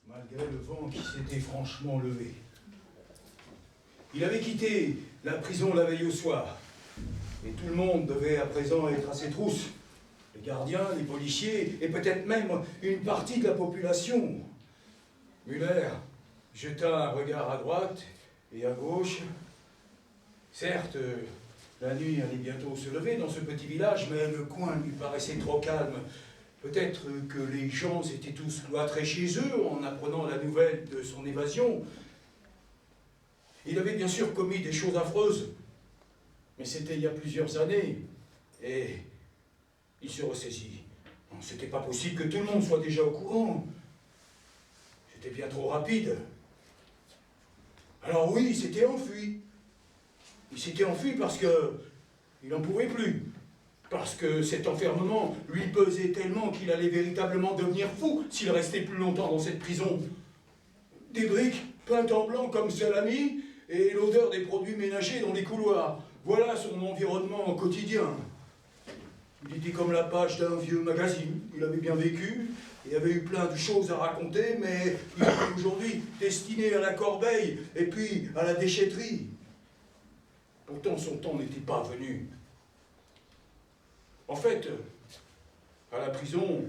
malgré le vent qui s'était franchement levé. Il avait quitté la prison la veille au soir, et tout le monde devait à présent être à ses trousses. Les gardiens, les policiers, et peut-être même une partie de la population. Muller jeta un regard à droite et à gauche. Certes, la nuit allait bientôt se lever dans ce petit village, mais le coin lui paraissait trop calme. Peut-être que les gens s'étaient tous cloîtrés chez eux en apprenant la nouvelle de son évasion. Il avait bien sûr commis des choses affreuses, mais c'était il y a plusieurs années, et il se ressaisit. C'était pas possible que tout le monde soit déjà au courant. C'était bien trop rapide. Alors oui, il s'était enfui. Il s'était enfui parce que il n'en pouvait plus. Parce que cet enfermement lui pesait tellement qu'il allait véritablement devenir fou s'il restait plus longtemps dans cette prison. Des briques peintes en blanc comme salami et l'odeur des produits ménagers dans les couloirs. Voilà son environnement au quotidien. Il était comme la page d'un vieux magazine. Il avait bien vécu et avait eu plein de choses à raconter, mais il était aujourd'hui destiné à la corbeille et puis à la déchetterie. Pourtant, son temps n'était pas venu. En fait, à la prison,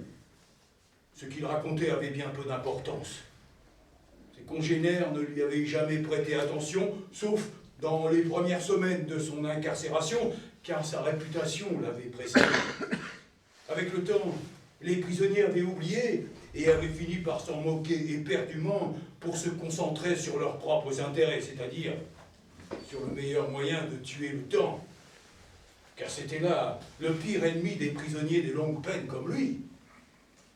ce qu'il racontait avait bien peu d'importance. Ses congénères ne lui avaient jamais prêté attention, sauf dans les premières semaines de son incarcération, car sa réputation l'avait précédé. Avec le temps, les prisonniers avaient oublié et avaient fini par s'en moquer éperdument pour se concentrer sur leurs propres intérêts, c'est-à-dire sur le meilleur moyen de tuer le temps. Car c'était là le pire ennemi des prisonniers des longues peines comme lui.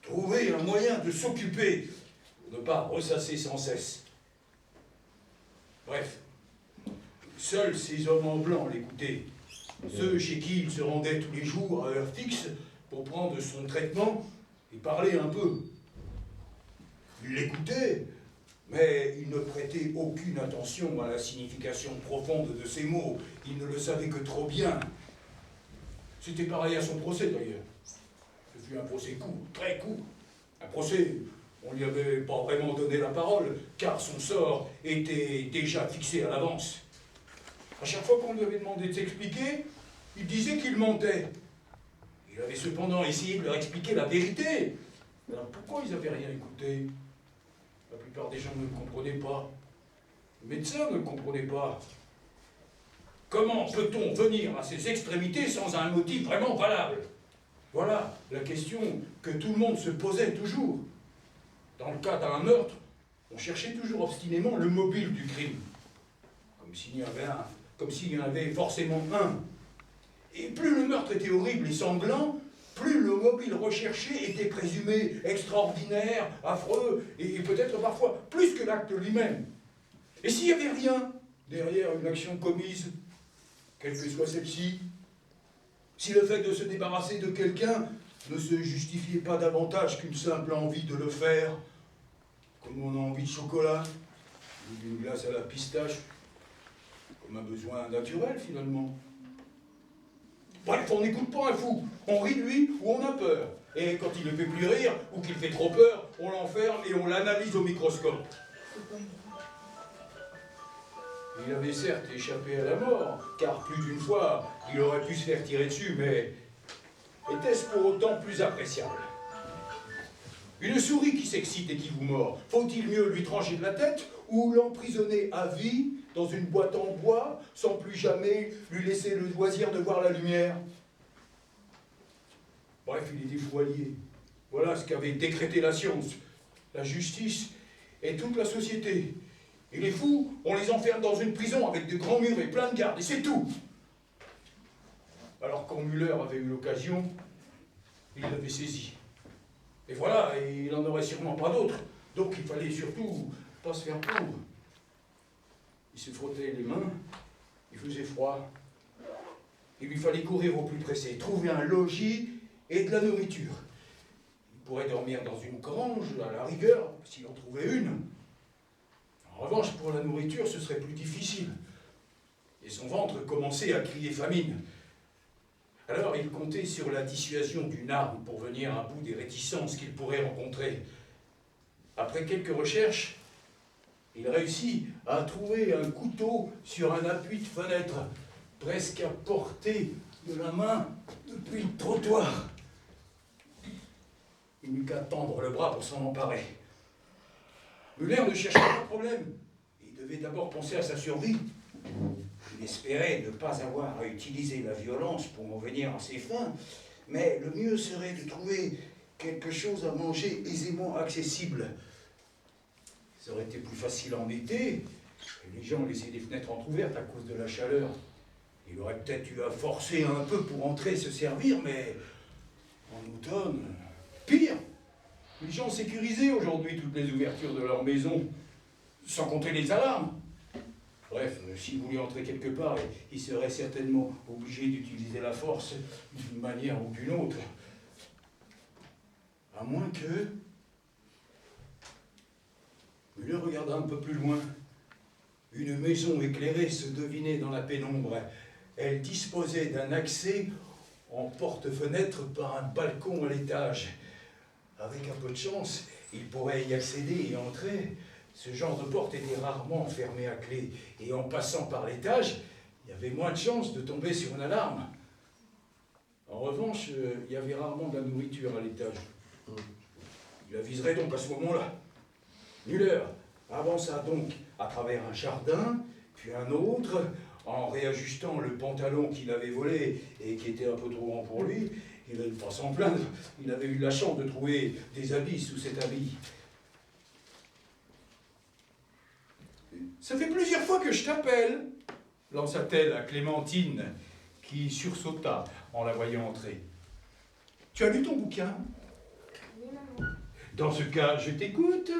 Trouver un moyen de s'occuper, pour ne pas ressasser sans cesse. Bref, seuls ces hommes en blanc l'écoutaient. Ceux chez qui il se rendait tous les jours à heure fixe pour prendre son traitement et parler un peu. Il l'écoutait, mais il ne prêtait aucune attention à la signification profonde de ses mots. Il ne le savait que trop bien. C'était pareil à son procès d'ailleurs. Ce fut un procès court, très court. Un procès, on ne lui avait pas vraiment donné la parole, car son sort était déjà fixé à l'avance. À chaque fois qu'on lui avait demandé de s'expliquer, il disait qu'il mentait. Il avait cependant essayé de leur expliquer la vérité. Alors pourquoi ils n'avaient rien écouté? La plupart des gens ne le comprenaient pas. Le médecin ne le comprenait pas. Comment peut-on venir à ces extrémités sans un motif vraiment valable? Voilà la question que tout le monde se posait toujours. Dans le cas d'un meurtre, on cherchait toujours obstinément le mobile du crime. Comme s'il y en avait forcément un. Et plus le meurtre était horrible et sanglant, plus le mobile recherché était présumé extraordinaire, affreux, et peut-être parfois plus que l'acte lui-même. Et s'il n'y avait rien derrière une action commise, quelle que soit celle-ci, si le fait de se débarrasser de quelqu'un ne se justifiait pas davantage qu'une simple envie de le faire, comme on a envie de chocolat, ou d'une glace à la pistache, comme un besoin naturel finalement. Bref, on n'écoute pas un fou, on rit de lui ou on a peur. Et quand il ne fait plus rire, ou qu'il fait trop peur, on l'enferme et on l'analyse au microscope. Il avait certes échappé à la mort, car plus d'une fois, il aurait pu se faire tirer dessus, mais était-ce pour autant plus appréciable? Une souris qui s'excite et qui vous mord, faut-il mieux lui trancher de la tête ou l'emprisonner à vie dans une boîte en bois sans plus jamais lui laisser le loisir de voir la lumière? Bref, il était joaillier. Voilà ce qu'avait décrété la science, la justice et toute la société. Et les fous, on les enferme dans une prison avec de grands murs et plein de gardes, et c'est tout. Alors quand Muller avait eu l'occasion, il l'avait saisi. Et voilà, et il n'en aurait sûrement pas d'autres. Donc il fallait surtout pas se faire prendre. Il se frottait les mains, il faisait froid. Il lui fallait courir au plus pressé, trouver un logis et de la nourriture. Il pourrait dormir dans une grange, à la rigueur, s'il en trouvait une. En revanche, pour la nourriture, ce serait plus difficile. Et son ventre commençait à crier famine. Alors il comptait sur la dissuasion d'une arme pour venir à bout des réticences qu'il pourrait rencontrer. Après quelques recherches, il réussit à trouver un couteau sur un appui de fenêtre, presque à portée de la main depuis le trottoir. Il n'eut qu'à tendre le bras pour s'en emparer. Muller ne cherchait pas de problème. Il devait d'abord penser à sa survie. Il espérait ne pas avoir à utiliser la violence pour en venir à ses fins, mais le mieux serait de trouver quelque chose à manger aisément accessible. Ça aurait été plus facile en été. Les gens laissaient les fenêtres entrouvertes à cause de la chaleur. Il aurait peut-être eu à forcer un peu pour entrer se servir, mais en automne, pire. Les gens sécurisaient aujourd'hui toutes les ouvertures de leur maison, sans compter les alarmes. Bref, s'il voulait entrer quelque part, il serait certainement obligé d'utiliser la force d'une manière ou d'une autre. À moins que... Muller regarda un peu plus loin. Une maison éclairée se devinait dans la pénombre. Elle disposait d'un accès en porte-fenêtre par un balcon à l'étage. Avec un peu de chance, il pourrait y accéder et entrer. Ce genre de porte était rarement fermée à clé, et en passant par l'étage, il y avait moins de chances de tomber sur une alarme. En revanche, il y avait rarement de la nourriture à l'étage. Il aviserait donc à ce moment-là. Muller avança donc à travers un jardin, puis un autre, en réajustant le pantalon qu'il avait volé et qui était un peu trop grand pour lui. Il n'allait pas s'en plaindre, il avait eu la chance de trouver des habits sous cet habit. « Ça fait plusieurs fois que je t'appelle », lança-t-elle à Clémentine, qui sursauta en la voyant entrer. « Tu as lu ton bouquin ? » ?»« Oui, maman. » »« Dans ce cas, je t'écoute. »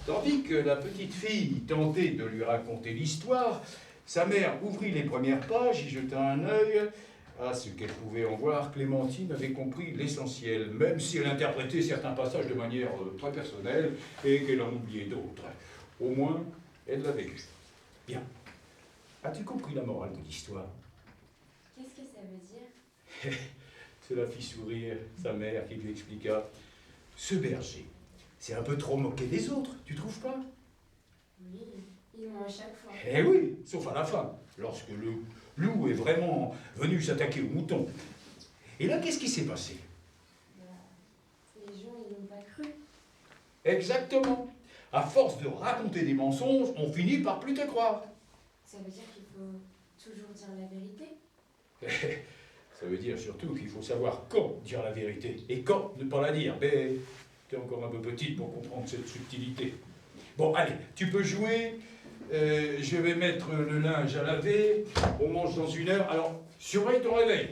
Tandis que la petite fille tentait de lui raconter l'histoire, sa mère ouvrit les premières pages y jeta un œil. À ce qu'elle pouvait en voir, Clémentine avait compris l'essentiel, même si elle interprétait certains passages de manière très personnelle et qu'elle en oubliait d'autres. Au moins, elle l'avait vu. Bien. As-tu compris la morale de l'histoire ? Qu'est-ce que ça veut dire ? Cela fit sourire sa mère qui lui expliqua. Ce berger, c'est un peu trop moqué des autres, tu trouves pas ? Oui, ils m'ont à chaque fois. Eh oui, sauf à la fin, lorsque le loup est vraiment venu s'attaquer au mouton. Et là, qu'est-ce qui s'est passé ? Les gens, ils n'ont pas cru. Exactement. À force de raconter des mensonges, on finit par plus te croire. Ça veut dire qu'il faut toujours dire la vérité ? Ça veut dire surtout qu'il faut savoir quand dire la vérité et quand ne pas la dire. Mais tu es encore un peu petite pour comprendre cette subtilité. Bon, allez, tu peux jouer. Je vais mettre le linge à laver. On mange dans 1 heure. Alors, surveille ton réveil.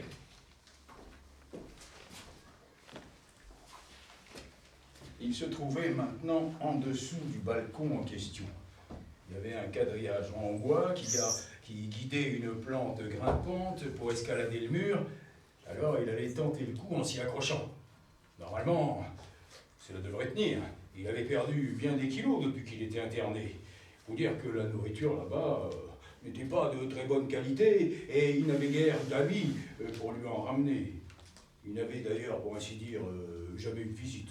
Il se trouvait maintenant en dessous du balcon en question. Il y avait un quadrillage en bois qui guidait une plante grimpante pour escalader le mur. Alors il allait tenter le coup en s'y accrochant. Normalement, cela devrait tenir. Il avait perdu bien des kilos depuis qu'il était interné. Il faut dire que la nourriture là-bas n'était pas de très bonne qualité et il n'avait guère d'amis pour lui en ramener. Il n'avait d'ailleurs, pour ainsi dire, jamais eu de visite.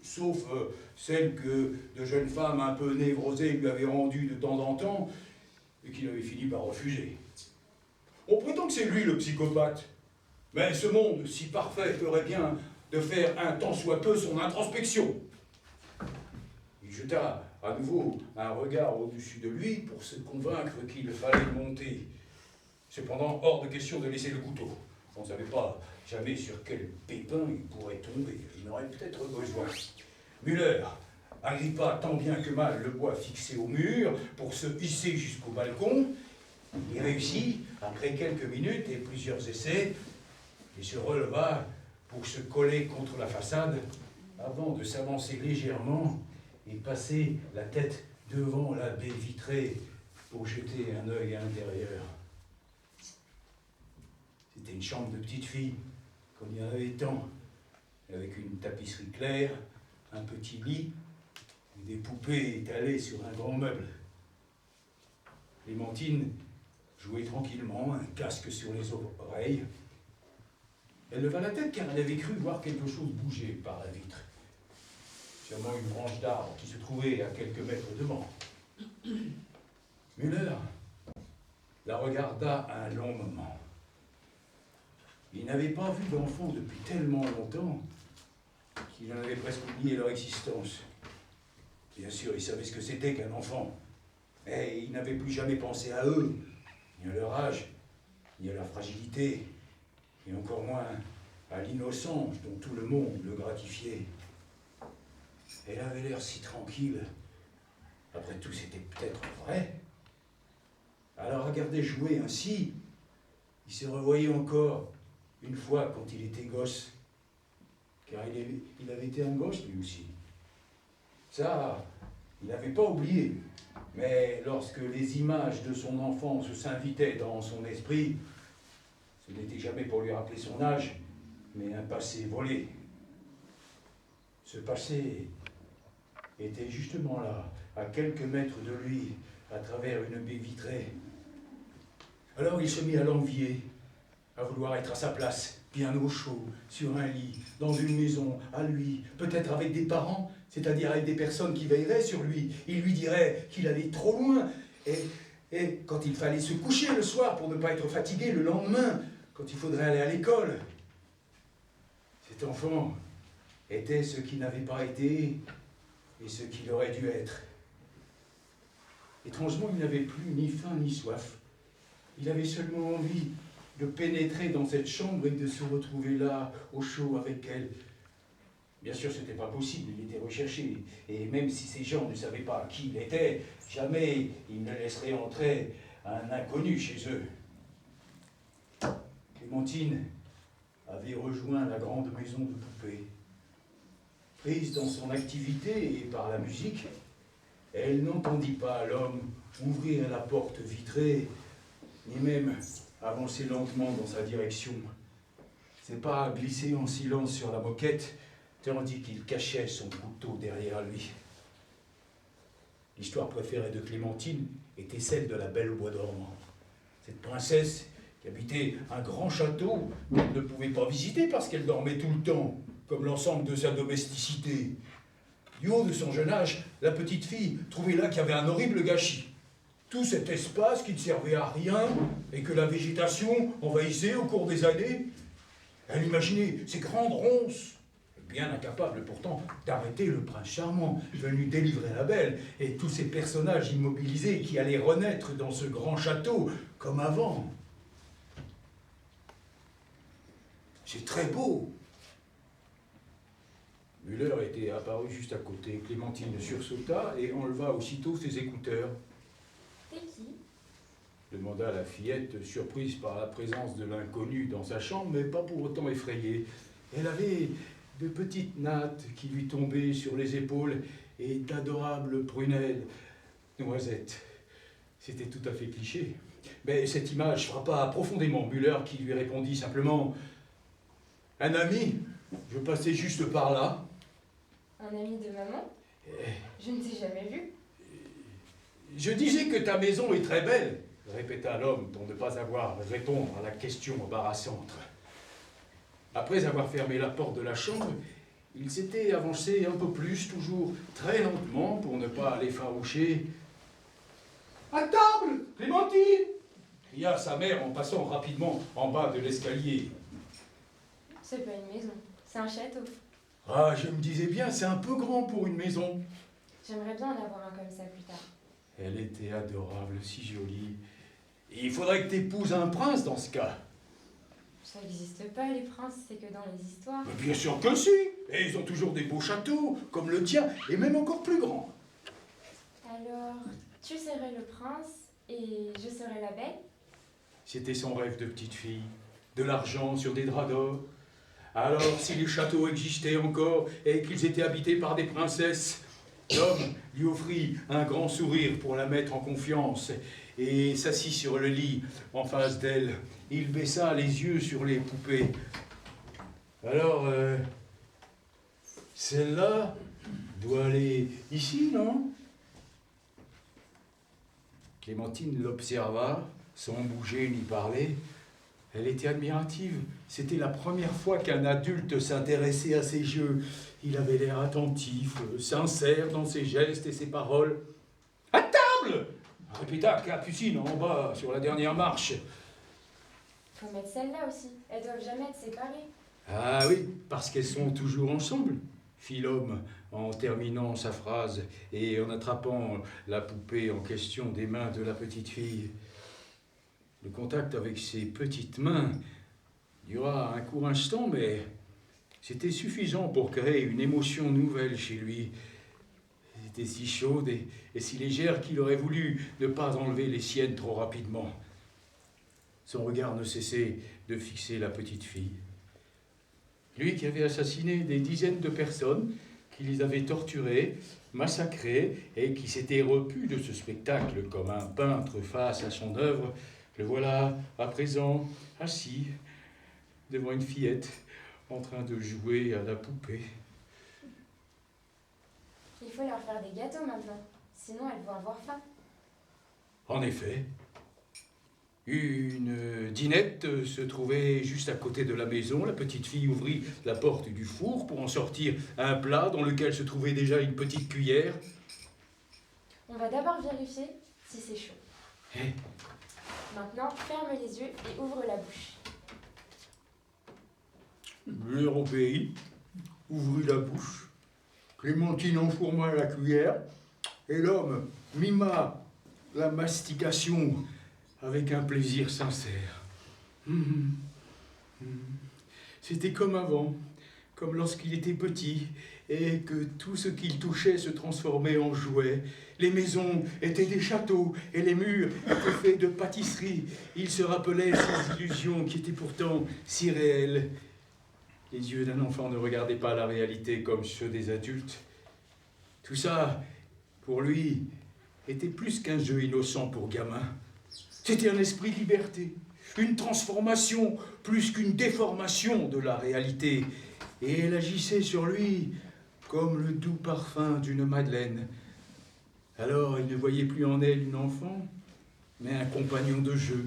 Sauf celle que de jeunes femmes un peu névrosées lui avaient rendue de temps en temps et qu'il avait fini par refuser. On prétend que c'est lui le psychopathe, mais ce monde si parfait ferait bien de faire un tant soit peu son introspection. Il jeta à nouveau un regard au-dessus de lui pour se convaincre qu'il fallait monter. Cependant, hors de question de laisser le couteau. On ne savait pas jamais sur quel pépin il pourrait tomber. Il en aurait peut-être besoin. Muller agrippa tant bien que mal le bois fixé au mur pour se hisser jusqu'au balcon. Il réussit, après quelques minutes et plusieurs essais, et se releva pour se coller contre la façade avant de s'avancer légèrement et passer la tête devant la baie vitrée pour jeter un œil à l'intérieur. C'était une chambre de petite fille, comme il y en avait tant, avec une tapisserie claire, un petit lit et des poupées étalées sur un grand meuble. Clémentine jouait tranquillement, un casque sur les oreilles. Elle leva la tête car elle avait cru voir quelque chose bouger par la vitre. seulement une branche d'arbre qui se trouvait à quelques mètres devant. Müller la regarda un long moment. Il n'avait pas vu d'enfant depuis tellement longtemps qu'il en avait presque oublié leur existence. Bien sûr, il savait ce que c'était qu'un enfant, mais il n'avait plus jamais pensé à eux, ni à leur âge, ni à leur fragilité, et encore moins à l'innocence dont tout le monde le gratifiait. Elle avait l'air si tranquille. Après tout, c'était peut-être vrai. À la regarder jouer ainsi, il se revoyait encore une fois quand il était gosse. Car il avait été un gosse lui aussi. Ça, il n'avait pas oublié. Mais lorsque les images de son enfance s'invitaient dans son esprit, ce n'était jamais pour lui rappeler son âge, mais un passé volé. Ce passé était justement là, à quelques mètres de lui, à travers une baie vitrée. Alors il se mit à l'envier, à vouloir être à sa place, bien au chaud, sur un lit, dans une maison, à lui, peut-être avec des parents, c'est-à-dire avec des personnes qui veilleraient sur lui. Il lui dirait qu'il allait trop loin, et quand il fallait se coucher le soir pour ne pas être fatigué le lendemain, quand il faudrait aller à l'école. Cet enfant était ce qu'il n'avait pas été et ce qu'il aurait dû être. Étrangement, il n'avait plus ni faim ni soif. Il avait seulement envie de pénétrer dans cette chambre et de se retrouver là, au chaud, avec elle. Bien sûr, ce n'était pas possible, il était recherché. Et même si ces gens ne savaient pas qui il était, jamais ils ne laisseraient entrer un inconnu chez eux. Clémentine avait rejoint la grande maison de poupées. Prise dans son activité et par la musique, elle n'entendit pas l'homme ouvrir la porte vitrée, ni même avancer lentement dans sa direction. Ses pas glissaient en silence sur la moquette, tandis qu'il cachait son couteau derrière lui. L'histoire préférée de Clémentine était celle de la Belle au bois dormant. Cette princesse qui habitait un grand château qu'elle ne pouvait pas visiter parce qu'elle dormait tout le temps, comme l'ensemble de sa domesticité. Du haut de son jeune âge, la petite fille trouvait là qu'il y avait un horrible gâchis. Tout cet espace qui ne servait à rien et que la végétation envahissait au cours des années. Elle imaginait ces grandes ronces, bien incapables pourtant d'arrêter le prince charmant, venu délivrer la belle, et tous ces personnages immobilisés qui allaient renaître dans ce grand château comme avant. C'est très beau. Müller était apparu juste à côté. Clémentine sursauta et enleva aussitôt ses écouteurs. « T'es qui » demanda la fillette, surprise par la présence de l'inconnu dans sa chambre, mais pas pour autant effrayée. Elle avait de petites nattes qui lui tombaient sur les épaules et d'adorables prunelles. Noisettes. C'était tout à fait cliché. Mais cette image frappa profondément Müller qui lui répondit simplement « Un ami, je passais juste par là. » Un ami de maman ? Je ne t'ai jamais vu. Je disais que ta maison est très belle, répéta l'homme pour ne pas avoir à répondre à la question embarrassante. Après avoir fermé la porte de la chambre, il s'était avancé un peu plus, toujours très lentement pour ne pas l'effaroucher. « À table, Clémentine !» cria sa mère en passant rapidement en bas de l'escalier. C'est pas une maison, c'est un château. Ah, je me disais bien, c'est un peu grand pour une maison. J'aimerais bien en avoir un comme ça plus tard. Elle était adorable, si jolie. Et il faudrait que t'épouses un prince dans ce cas. Ça n'existe pas, les princes, c'est que dans les histoires. Mais bien sûr que si. Et ils ont toujours des beaux châteaux, comme le tien, et même encore plus grands. Alors, tu serais le prince et je serais la belle ? C'était son rêve de petite fille. De l'argent sur des draps d'or. Alors, si les châteaux existaient encore et qu'ils étaient habités par des princesses, l'homme lui offrit un grand sourire pour la mettre en confiance et s'assit sur le lit en face d'elle. Il baissa les yeux sur les poupées. Alors, celle-là doit aller ici, non ? Clémentine l'observa, sans bouger ni parler. Elle était admirative. C'était la première fois qu'un adulte s'intéressait à ses jeux. Il avait l'air attentif, sincère dans ses gestes et ses paroles. « À table !» répéta Capucine en bas, sur la dernière marche. Faut mettre celle-là aussi. Elles doivent jamais être séparées. Ah oui, parce qu'elles sont toujours ensemble, fit l'homme en terminant sa phrase et en attrapant la poupée en question des mains de la petite fille. Le contact avec ses petites mains dura un court instant, mais c'était suffisant pour créer une émotion nouvelle chez lui. Elle était si chaude et si légère qu'il aurait voulu ne pas enlever les siennes trop rapidement. Son regard ne cessait de fixer la petite fille. Lui qui avait assassiné des dizaines de personnes, qui les avait torturées, massacrées, et qui s'était repu de ce spectacle comme un peintre face à son œuvre, le voilà à présent assis devant une fillette en train de jouer à la poupée. Il faut leur faire des gâteaux maintenant, sinon elles vont avoir faim. En effet, une dînette se trouvait juste à côté de la maison. La petite fille ouvrit la porte du four pour en sortir un plat dans lequel se trouvait déjà une petite cuillère. On va d'abord vérifier si c'est chaud. Et Maintenant, ferme les yeux et ouvre la bouche. leur obéit, ouvrit la bouche. Clémentine enfourma la cuillère et l'homme mima la mastication avec un plaisir sincère. C'était comme avant, comme lorsqu'il était petit, et que tout ce qu'il touchait se transformait en jouet. Les maisons étaient des châteaux, et les murs étaient faits de pâtisseries. Il se rappelait ces illusions qui étaient pourtant si réelles. Les yeux d'un enfant ne regardaient pas la réalité comme ceux des adultes. Tout ça, pour lui, était plus qu'un jeu innocent pour gamin. C'était un esprit de liberté, une transformation plus qu'une déformation de la réalité. Et elle agissait sur lui comme le doux parfum d'une madeleine. Alors il ne voyait plus en elle une enfant, mais un compagnon de jeu.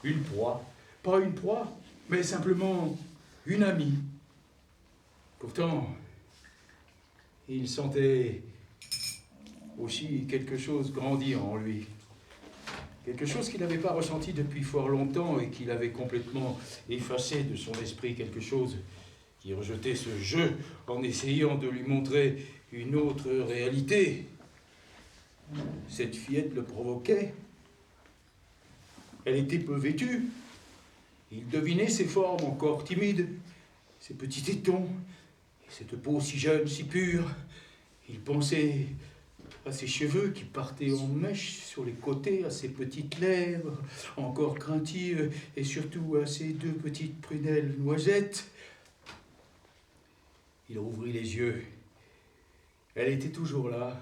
Une proie, pas une proie, mais simplement une amie. Pourtant, il sentait aussi quelque chose grandir en lui. Quelque chose qu'il n'avait pas ressenti depuis fort longtemps et qu'il avait complètement effacé de son esprit, quelque chose qui rejetait ce jeu en essayant de lui montrer une autre réalité. Cette fillette le provoquait. Elle était peu vêtue. Il devinait ses formes encore timides, ses petits tétons, et cette peau si jeune, si pure. Il pensait à ses cheveux qui partaient en mèches sur les côtés, à ses petites lèvres encore craintives, et surtout à ses deux petites prunelles noisettes. Il rouvrit les yeux. Elle était toujours là.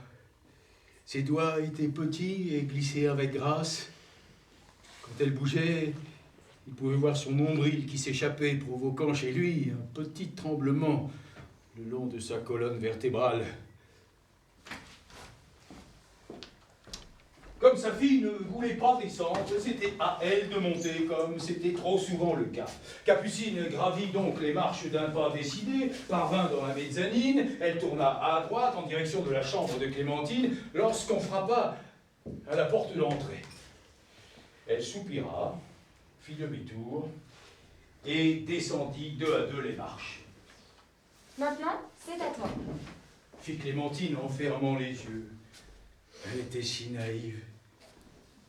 Ses doigts étaient petits et glissaient avec grâce. Quand elle bougeait, il pouvait voir son nombril qui s'échappait, provoquant chez lui un petit tremblement le long de sa colonne vertébrale. Comme sa fille ne voulait pas descendre, c'était à elle de monter, comme c'était trop souvent le cas. Capucine gravit donc les marches d'un pas décidé, parvint dans la mezzanine, elle tourna à droite en direction de la chambre de Clémentine, lorsqu'on frappa à la porte d'entrée. Elle soupira, fit demi-tour et descendit deux à deux les marches. Maintenant, c'est à toi. Fit Clémentine en fermant les yeux. Elle était si naïve.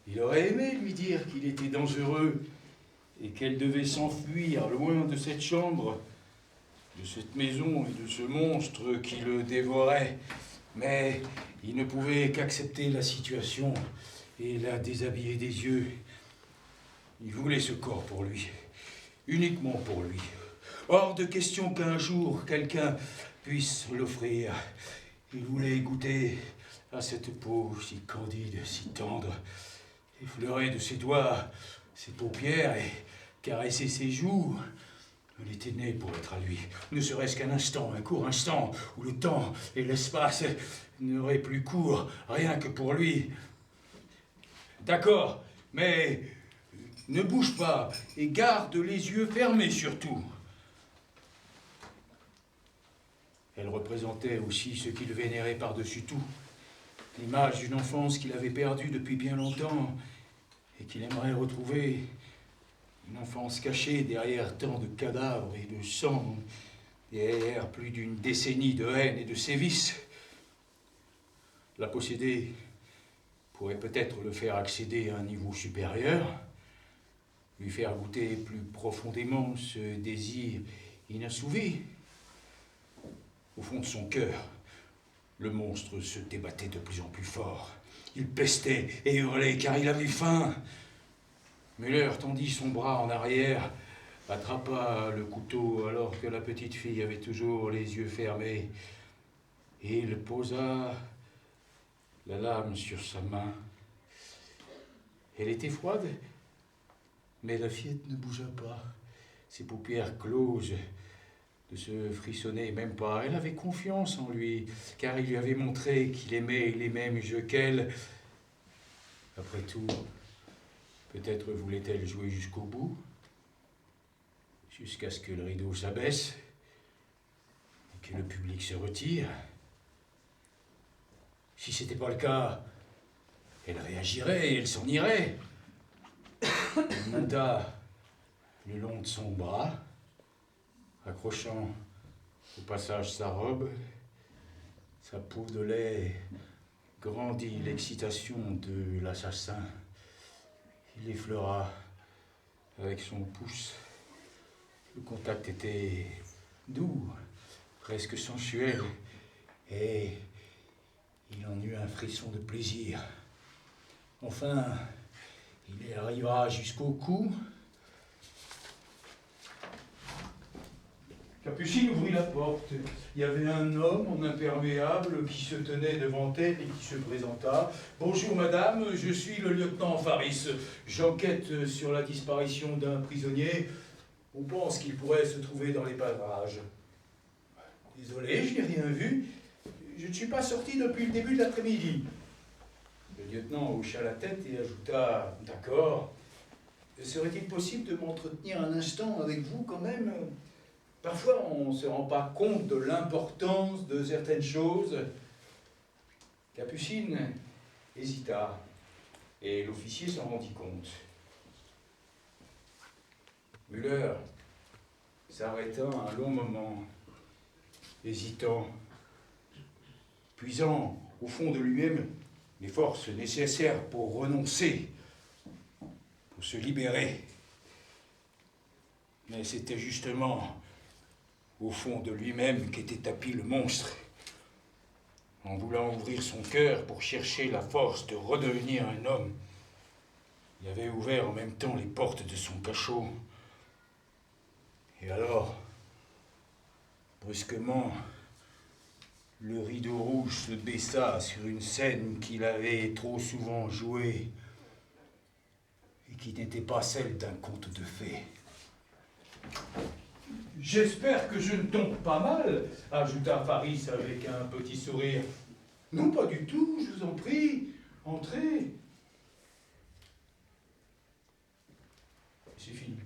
Il aurait aimé lui dire qu'il était dangereux et qu'elle devait s'enfuir loin de cette chambre, de cette maison et de ce monstre qui le dévorait. Mais il ne pouvait qu'accepter la situation et la déshabiller des yeux. Il voulait ce corps pour lui, uniquement pour lui. Hors de question qu'un jour quelqu'un puisse l'offrir. Il voulait goûter à cette peau si candide, si tendre, effleurer de ses doigts ses paupières et caresser ses joues. Elle était née pour être à lui, ne serait-ce qu'un instant, un court instant, où le temps et l'espace n'auraient plus cours, rien que pour lui. D'accord, mais Ne bouge pas et garde les yeux fermés surtout. Elle représentait aussi ce qu'il vénérait par-dessus tout. L'image d'une enfance qu'il avait perdue depuis bien longtemps et qu'il aimerait retrouver. Une enfance cachée derrière tant de cadavres et de sang, derrière plus d'une décennie de haine et de sévices. La posséder pourrait peut-être le faire accéder à un niveau supérieur, lui faire goûter plus profondément ce désir inassouvi. Au fond de son cœur, le monstre se débattait de plus en plus fort. Il pestait et hurlait car il avait faim. Müller tendit son bras en arrière, attrapa le couteau alors que la petite fille avait toujours les yeux fermés, et il posa la lame sur sa main. Elle était froide, mais la fillette ne bougea pas. Ses paupières closes ne se frissonnaient même pas. Elle avait confiance en lui, car il lui avait montré qu'il aimait les mêmes jeux qu'elle. Après tout, peut-être voulait-elle jouer jusqu'au bout, jusqu'à ce que le rideau s'abaisse et que le public se retire. Si c'était pas le cas, elle réagirait et elle s'en irait. Elle monta le long de son bras, accrochant au passage sa robe. Sa peau de lait grandit l'excitation de l'assassin. Il effleura avec son pouce. Le contact était doux, presque sensuel, et il en eut un frisson de plaisir. Enfin, il arriva jusqu'au cou. Capucine ouvrit la porte. Il y avait un homme en imperméable qui se tenait devant elle et qui se présenta. « Bonjour madame, je suis le lieutenant Faris. J'enquête sur la disparition d'un prisonnier. On pense qu'il pourrait se trouver dans les parages. »« Désolé, je n'ai rien vu. Je ne suis pas sorti depuis le début de l'après-midi. » Le lieutenant hocha la tête et ajouta « D'accord. Serait-il possible de m'entretenir un instant avec vous quand même ? Parfois, on ne se rend pas compte de l'importance de certaines choses. » Capucine hésita, et l'officier s'en rendit compte. Müller s'arrêta un long moment, hésitant, puisant au fond de lui-même les forces nécessaires pour renoncer, pour se libérer. Mais c'était justement au fond de lui-même qu'était tapi le monstre. En voulant ouvrir son cœur pour chercher la force de redevenir un homme, il avait ouvert en même temps les portes de son cachot. Et alors, brusquement, le rideau rouge se baissa sur une scène qu'il avait trop souvent jouée et qui n'était pas celle d'un conte de fées. « J'espère que je ne tombe pas mal, » ajouta Faris avec un petit sourire. « Non, pas du tout, je vous en prie, entrez. » C'est fini.